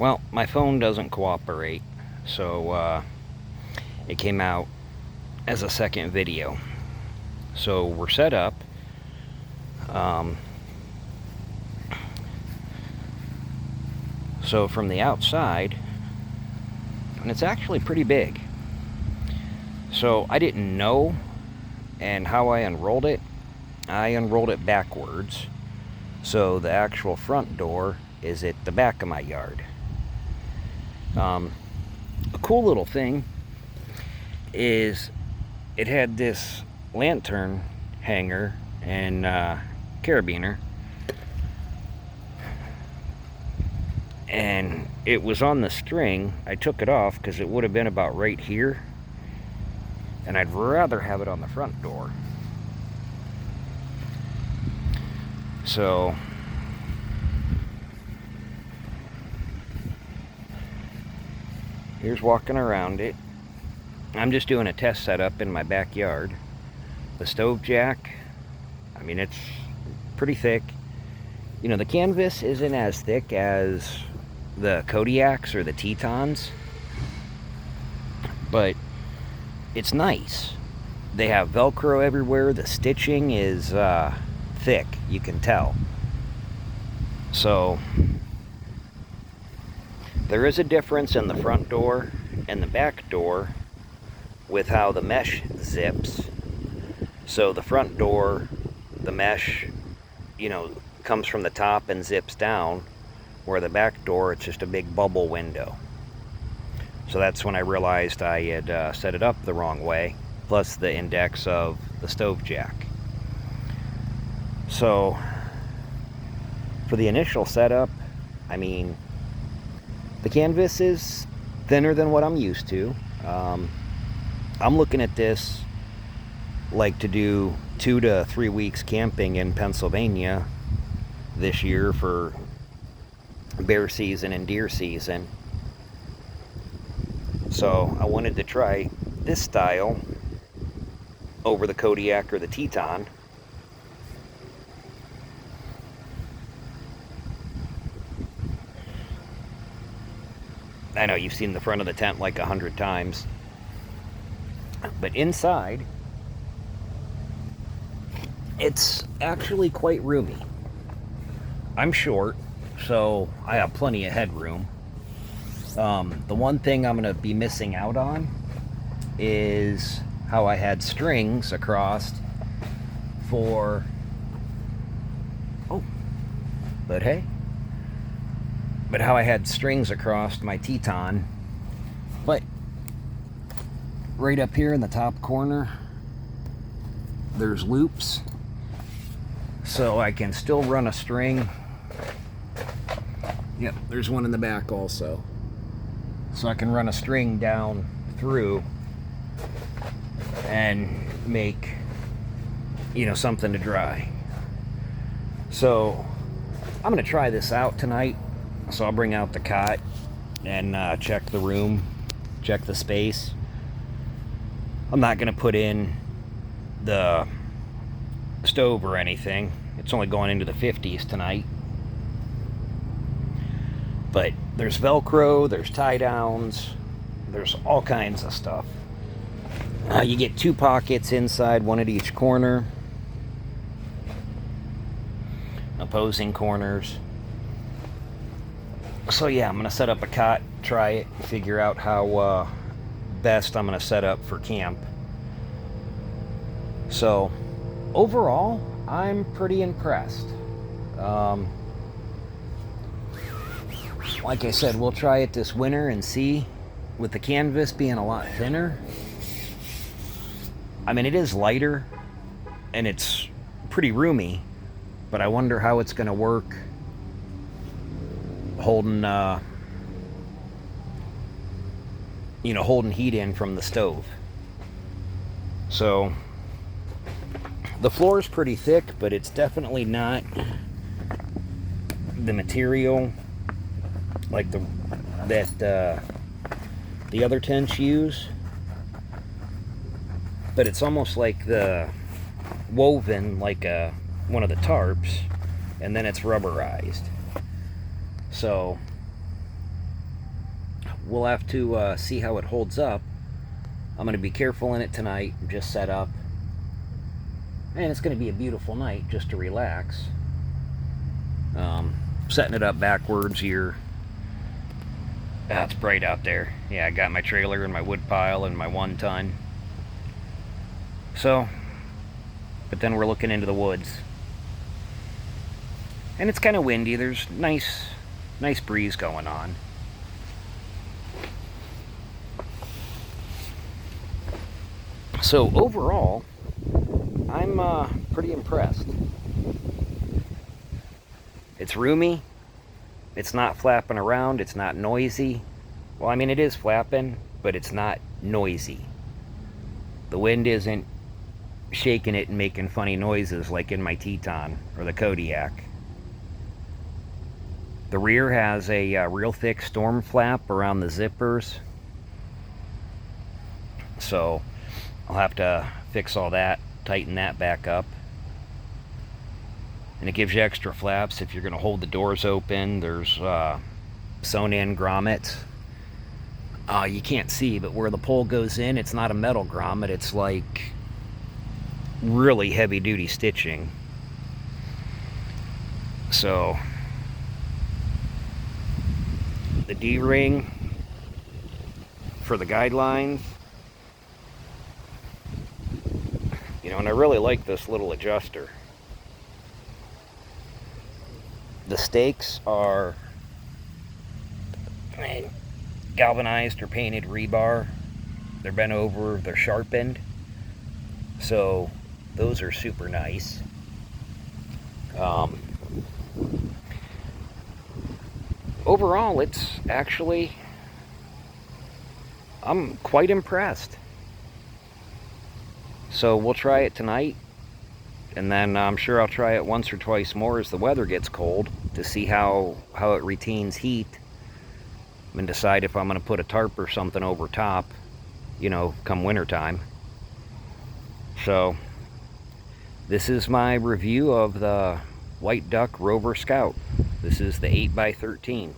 Well, my phone doesn't cooperate, so it came out as a second video. So we're set up. So from the outside, and it's actually pretty big. So I didn't know, and how I unrolled it backwards. So the actual front door is at the back of my yard. A cool little thing is it had this lantern hanger and carabiner, and it was on the string. I took it off because it would have been about right here, and I'd rather have it on the front door. So here's walking around it. I'm just doing a test setup in my backyard. The stove jack, I mean, it's pretty thick. You know, the canvas isn't as thick as the Kodiaks or the Tetons, but it's nice. They have Velcro everywhere. The stitching is thick, you can tell. So there is a difference in the front door and the back door with how the mesh zips. So the front door, the mesh, you know, comes from the top and zips down, where the back door, it's just a big bubble window. So that's when I realized I had set it up the wrong way, plus the index of the stove jack. So for the initial setup, I mean, the canvas is thinner than what I'm used to. I'm looking at this like to do 2 to 3 weeks camping in Pennsylvania this year for bear season and deer season. So I wanted to try this style over the Kodiak or the Teton. I know you've seen the front of the tent like 100 times. But inside, it's actually quite roomy. I'm short, so I have plenty of headroom. The one thing I'm going to be missing out on is how I had strings across for... but how I had strings across my Teton. But right up here in the top corner, there's loops, so I can still run a string. Yep, there's one in the back also. So I can run a string down through and make, you know, something to dry. So I'm gonna try this out tonight. So I'll bring out the cot and check the room, check the space. I'm not gonna put in the stove or anything. It's only going into the 50s tonight. But there's Velcro, there's tie downs, there's all kinds of stuff. You get 2 pockets inside, one at each corner. Opposing corners. So yeah, I'm gonna set up a cot, try it, figure out how best I'm gonna set up for camp. So overall, I'm pretty impressed. Like I said, we'll try it this winter and see. With the canvas being a lot thinner, I mean, it is lighter and it's pretty roomy, but I wonder how it's gonna work holding holding heat in from the stove. So the floor is pretty thick, but it's definitely not the material like the other tents use, but it's almost like the woven like one of the tarps, and then it's rubberized. So we'll have to see how it holds up. I'm going to be careful in it tonight, just set up. And it's going to be a beautiful night just to relax. Setting it up backwards here. It's bright out there. Yeah, I got my trailer and my wood pile and my 1 ton. So, but then we're looking into the woods. And it's kind of windy. There's nice breeze going on. So overall, I'm pretty impressed. It's roomy. It's not flapping around. It's not noisy. Well, I mean, it is flapping, but it's not noisy. The wind isn't shaking it and making funny noises like in my Teton or the Kodiak. The rear has a real thick storm flap around the zippers. So I'll have to fix all that, tighten that back up. And it gives you extra flaps if you're going to hold the doors open. There's sewn-in grommets. You can't see, but where the pole goes in, it's not a metal grommet. It's like really heavy-duty stitching. So the D-ring for the guidelines. You know, and I really like this little adjuster. The stakes are galvanized or painted rebar. They're bent over, they're sharpened. So those are super nice. Overall, it's actually, I'm quite impressed. So we'll try it tonight. And then I'm sure I'll try it once or twice more as the weather gets cold to see how it retains heat. And decide if I'm going to put a tarp or something over top, you know, come wintertime. So this is my review of the Whiteduck Rover Scout. This is the 8x13.